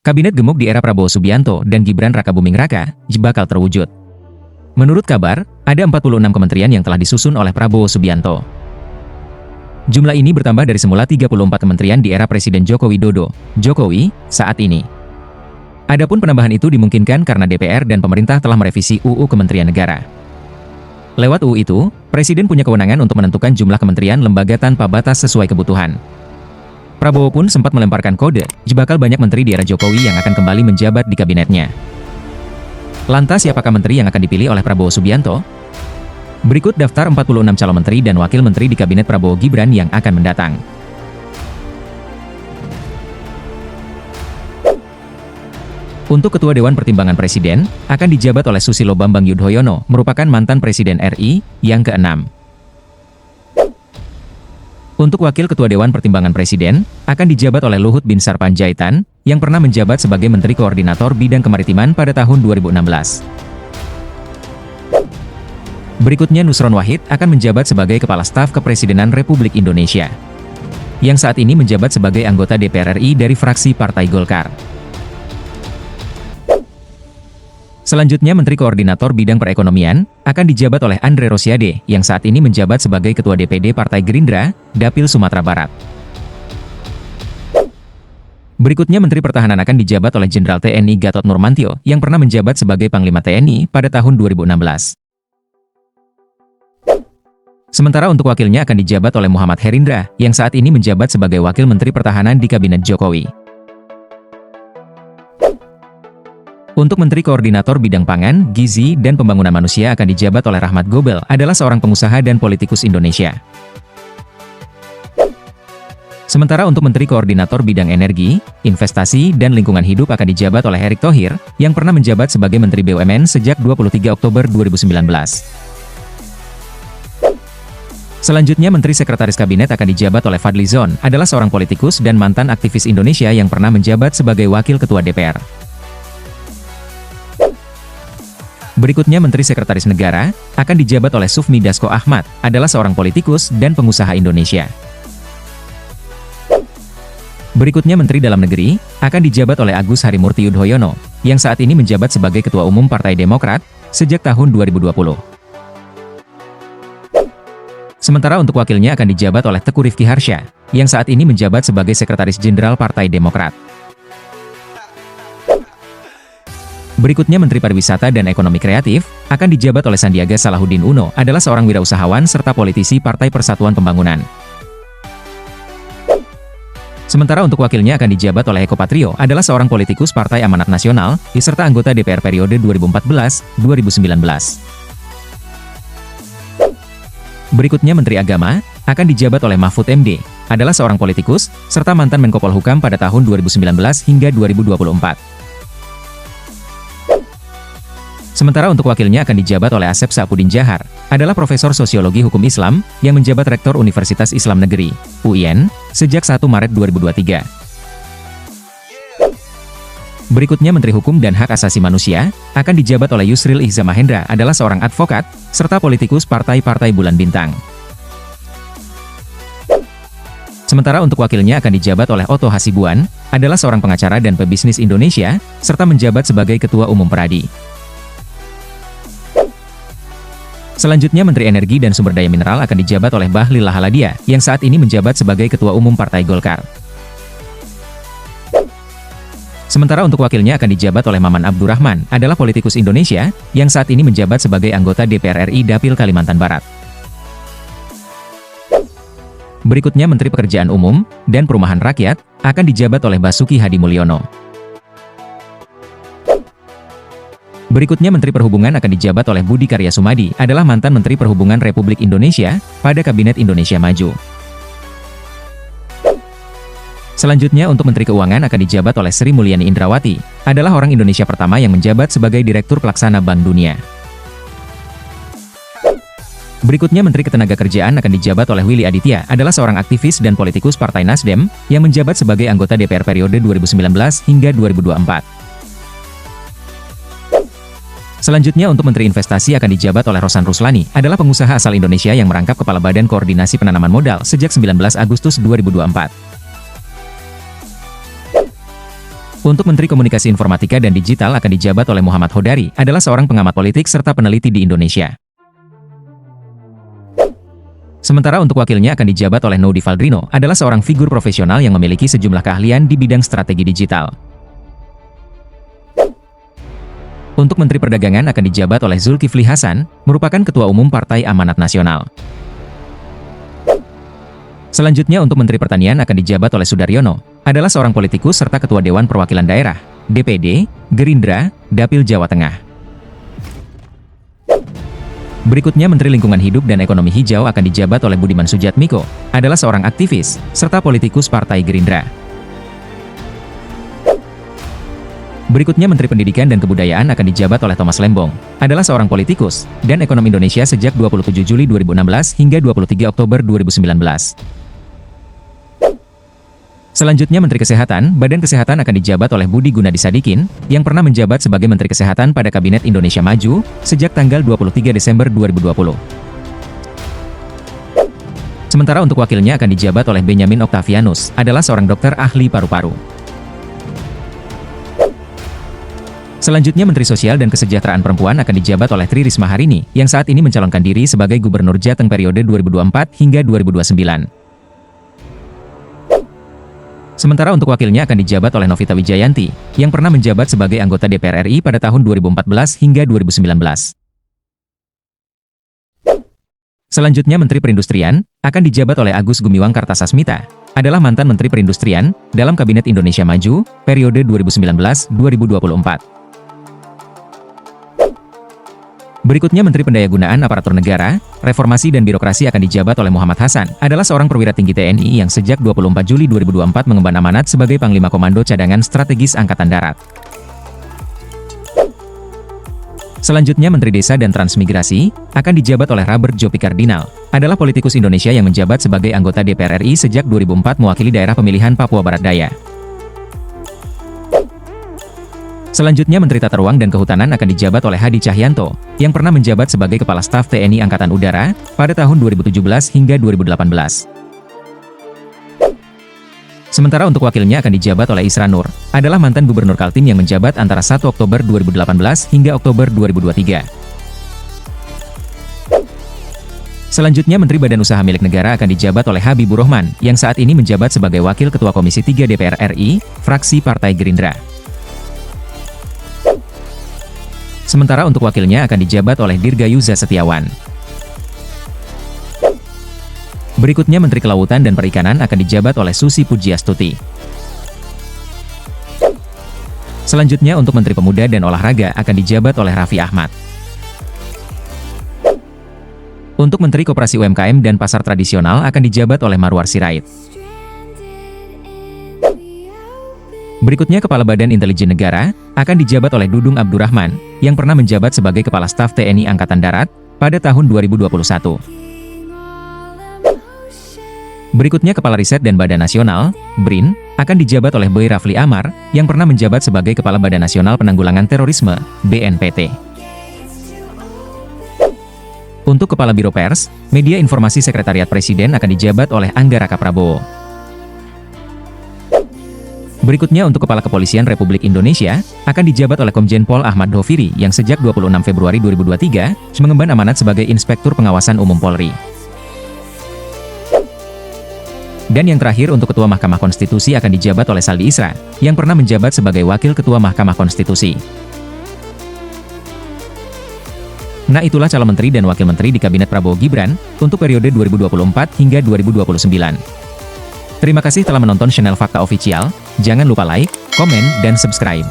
Kabinet gemuk di era Prabowo Subianto dan Gibran Rakabuming Raka bakal terwujud. Menurut kabar, ada 46 kementerian yang telah disusun oleh Prabowo Subianto. Jumlah ini bertambah dari semula 34 kementerian di era Presiden Joko Widodo, Jokowi, saat ini. Adapun penambahan itu dimungkinkan karena DPR dan pemerintah telah merevisi UU Kementerian Negara. Lewat UU itu, Presiden punya kewenangan untuk menentukan jumlah kementerian lembaga tanpa batas sesuai kebutuhan. Prabowo pun sempat melemparkan kode, bakal banyak menteri di era Jokowi yang akan kembali menjabat di kabinetnya. Lantas siapakah menteri yang akan dipilih oleh Prabowo Subianto? Berikut daftar 46 calon menteri dan wakil menteri di kabinet Prabowo Gibran yang akan mendatang. Untuk Ketua Dewan Pertimbangan Presiden, akan dijabat oleh Susilo Bambang Yudhoyono, merupakan mantan Presiden RI, yang ke-6. Untuk Wakil Ketua Dewan Pertimbangan Presiden, akan dijabat oleh Luhut Binsar Panjaitan, yang pernah menjabat sebagai Menteri Koordinator Bidang Kemaritiman pada tahun 2016. Berikutnya Nusron Wahid akan menjabat sebagai Kepala Staf Kepresidenan Republik Indonesia, yang saat ini menjabat sebagai anggota DPR RI dari fraksi Partai Golkar. Selanjutnya Menteri Koordinator Bidang Perekonomian akan dijabat oleh Andre Rosiade yang saat ini menjabat sebagai Ketua DPD Partai Gerindra, Dapil Sumatera Barat. Berikutnya Menteri Pertahanan akan dijabat oleh Jenderal TNI Gatot Nurmantio yang pernah menjabat sebagai Panglima TNI pada tahun 2016. Sementara untuk wakilnya akan dijabat oleh Muhammad Herindra yang saat ini menjabat sebagai Wakil Menteri Pertahanan di Kabinet Jokowi. Untuk Menteri Koordinator Bidang Pangan, Gizi, dan Pembangunan Manusia akan dijabat oleh Rahmat Gobel, adalah seorang pengusaha dan politikus Indonesia. Sementara untuk Menteri Koordinator Bidang Energi, Investasi, dan Lingkungan Hidup akan dijabat oleh Erick Thohir, yang pernah menjabat sebagai Menteri BUMN sejak 23 Oktober 2019. Selanjutnya Menteri Sekretaris Kabinet akan dijabat oleh Fadly Zon, adalah seorang politikus dan mantan aktivis Indonesia yang pernah menjabat sebagai Wakil Ketua DPR. Berikutnya Menteri Sekretaris Negara akan dijabat oleh Sufmi Dasko Ahmad, adalah seorang politikus dan pengusaha Indonesia. Berikutnya Menteri Dalam Negeri akan dijabat oleh Agus Harimurti Yudhoyono, yang saat ini menjabat sebagai Ketua Umum Partai Demokrat sejak tahun 2020. Sementara untuk wakilnya akan dijabat oleh Teguh Rifki Harsha, yang saat ini menjabat sebagai Sekretaris Jenderal Partai Demokrat. Berikutnya Menteri Pariwisata dan Ekonomi Kreatif akan dijabat oleh Sandiaga Salahuddin Uno, adalah seorang wirausahawan serta politisi Partai Persatuan Pembangunan. Sementara untuk wakilnya akan dijabat oleh Eko Patrio, adalah seorang politikus Partai Amanat Nasional, serta anggota DPR periode 2014-2019. Berikutnya Menteri Agama akan dijabat oleh Mahfud MD, adalah seorang politikus, serta mantan Menko Polhukam pada tahun 2019 hingga 2024. Sementara untuk wakilnya akan dijabat oleh Asep Sapudin Jahar, adalah Profesor Sosiologi Hukum Islam yang menjabat Rektor Universitas Islam Negeri, UIN, sejak 1 Maret 2023. Berikutnya Menteri Hukum dan Hak Asasi Manusia akan dijabat oleh Yusril Ihza Mahendra, adalah seorang advokat, serta politikus Partai-Partai Bulan Bintang. Sementara untuk wakilnya akan dijabat oleh Otto Hasibuan, adalah seorang pengacara dan pebisnis Indonesia, serta menjabat sebagai Ketua Umum Peradi. Selanjutnya Menteri Energi dan Sumber Daya Mineral akan dijabat oleh Bahlil Lahaladia, yang saat ini menjabat sebagai Ketua Umum Partai Golkar. Sementara untuk wakilnya akan dijabat oleh Maman Abdurrahman, adalah politikus Indonesia, yang saat ini menjabat sebagai anggota DPR RI Dapil Kalimantan Barat. Berikutnya Menteri Pekerjaan Umum dan Perumahan Rakyat akan dijabat oleh Basuki Hadi Mulyono. Berikutnya Menteri Perhubungan akan dijabat oleh Budi Karya Sumadi, adalah mantan Menteri Perhubungan Republik Indonesia pada Kabinet Indonesia Maju. Selanjutnya untuk Menteri Keuangan akan dijabat oleh Sri Mulyani Indrawati, adalah orang Indonesia pertama yang menjabat sebagai Direktur Pelaksana Bank Dunia. Berikutnya Menteri Ketenagakerjaan akan dijabat oleh Willy Aditya, adalah seorang aktivis dan politikus Partai Nasdem yang menjabat sebagai anggota DPR periode 2019 hingga 2024. Selanjutnya untuk Menteri Investasi akan dijabat oleh Rosan Ruslani, adalah pengusaha asal Indonesia yang merangkap Kepala Badan Koordinasi Penanaman Modal sejak 19 Agustus 2024. Untuk Menteri Komunikasi Informatika dan Digital akan dijabat oleh Muhammad Hodari, adalah seorang pengamat politik serta peneliti di Indonesia. Sementara untuk wakilnya akan dijabat oleh Noudi Valdrino, adalah seorang figur profesional yang memiliki sejumlah keahlian di bidang strategi digital. Untuk Menteri Perdagangan akan dijabat oleh Zulkifli Hasan, merupakan Ketua Umum Partai Amanat Nasional. Selanjutnya untuk Menteri Pertanian akan dijabat oleh Sudaryono, adalah seorang politikus serta Ketua Dewan Perwakilan Daerah, DPD, Gerindra, Dapil Jawa Tengah. Berikutnya Menteri Lingkungan Hidup dan Ekonomi Hijau akan dijabat oleh Budiman Sujatmiko, adalah seorang aktivis, serta politikus Partai Gerindra. Berikutnya Menteri Pendidikan dan Kebudayaan akan dijabat oleh Thomas Lembong, adalah seorang politikus, dan ekonom Indonesia sejak 27 Juli 2016 hingga 23 Oktober 2019. Selanjutnya Menteri Kesehatan, Badan Kesehatan akan dijabat oleh Budi Gunadi Sadikin, yang pernah menjabat sebagai Menteri Kesehatan pada Kabinet Indonesia Maju, sejak tanggal 23 Desember 2020. Sementara untuk wakilnya akan dijabat oleh Benyamin Octavianus, adalah seorang dokter ahli paru-paru. Selanjutnya Menteri Sosial dan Kesejahteraan Perempuan akan dijabat oleh Tri Risma Harini, yang saat ini mencalonkan diri sebagai Gubernur Jateng periode 2024 hingga 2029. Sementara untuk wakilnya akan dijabat oleh Novita Wijayanti, yang pernah menjabat sebagai anggota DPR RI pada tahun 2014 hingga 2019. Selanjutnya Menteri Perindustrian, akan dijabat oleh Agus Gumiwang Kartasasmita, adalah mantan Menteri Perindustrian, dalam Kabinet Indonesia Maju, periode 2019-2024. Berikutnya Menteri Pendayagunaan Aparatur Negara, Reformasi dan Birokrasi akan dijabat oleh Muhammad Hasan, adalah seorang perwira tinggi TNI yang sejak 24 Juli 2024 mengemban amanat sebagai Panglima Komando Cadangan Strategis Angkatan Darat. Selanjutnya Menteri Desa dan Transmigrasi, akan dijabat oleh Robert Jopi Kardinal, adalah politikus Indonesia yang menjabat sebagai anggota DPR RI sejak 2004 mewakili daerah pemilihan Papua Barat Daya. Selanjutnya Menteri Tata Ruang dan Kehutanan akan dijabat oleh Hadi Cahyanto, yang pernah menjabat sebagai Kepala Staf TNI Angkatan Udara, pada tahun 2017 hingga 2018. Sementara untuk wakilnya akan dijabat oleh Isra Nur, adalah mantan Gubernur Kaltim yang menjabat antara 1 Oktober 2018 hingga Oktober 2023. Selanjutnya Menteri Badan Usaha Milik Negara akan dijabat oleh Habibur Rahman, yang saat ini menjabat sebagai Wakil Ketua Komisi 3 DPR RI, fraksi Partai Gerindra. Sementara untuk wakilnya akan dijabat oleh Dirgayuza Setiawan. Berikutnya Menteri Kelautan dan Perikanan akan dijabat oleh Susi Pujiastuti. Selanjutnya untuk Menteri Pemuda dan Olahraga akan dijabat oleh Raffi Ahmad. Untuk Menteri Koperasi UMKM dan Pasar Tradisional akan dijabat oleh Marwar Sirait. Berikutnya Kepala Badan Intelijen Negara akan dijabat oleh Dudung Abdurrahman, yang pernah menjabat sebagai Kepala Staf TNI Angkatan Darat pada tahun 2021. Berikutnya Kepala Riset dan Badan Nasional, BRIN, akan dijabat oleh Boy Rafli Amar, yang pernah menjabat sebagai Kepala Badan Nasional Penanggulangan Terorisme, BNPT. Untuk Kepala Biro Pers, Media Informasi Sekretariat Presiden akan dijabat oleh Angga Raka Prabowo. Berikutnya untuk Kepala Kepolisian Republik Indonesia, akan dijabat oleh Komjen Pol Ahmad Doviri yang sejak 26 Februari 2023, mengemban amanat sebagai Inspektur Pengawasan Umum Polri. Dan yang terakhir untuk Ketua Mahkamah Konstitusi akan dijabat oleh Saldi Isra, yang pernah menjabat sebagai Wakil Ketua Mahkamah Konstitusi. Nah itulah calon menteri dan wakil menteri di Kabinet Prabowo Gibran, untuk periode 2024 hingga 2029. Terima kasih telah menonton channel Fakta Official, jangan lupa like, komen, dan subscribe.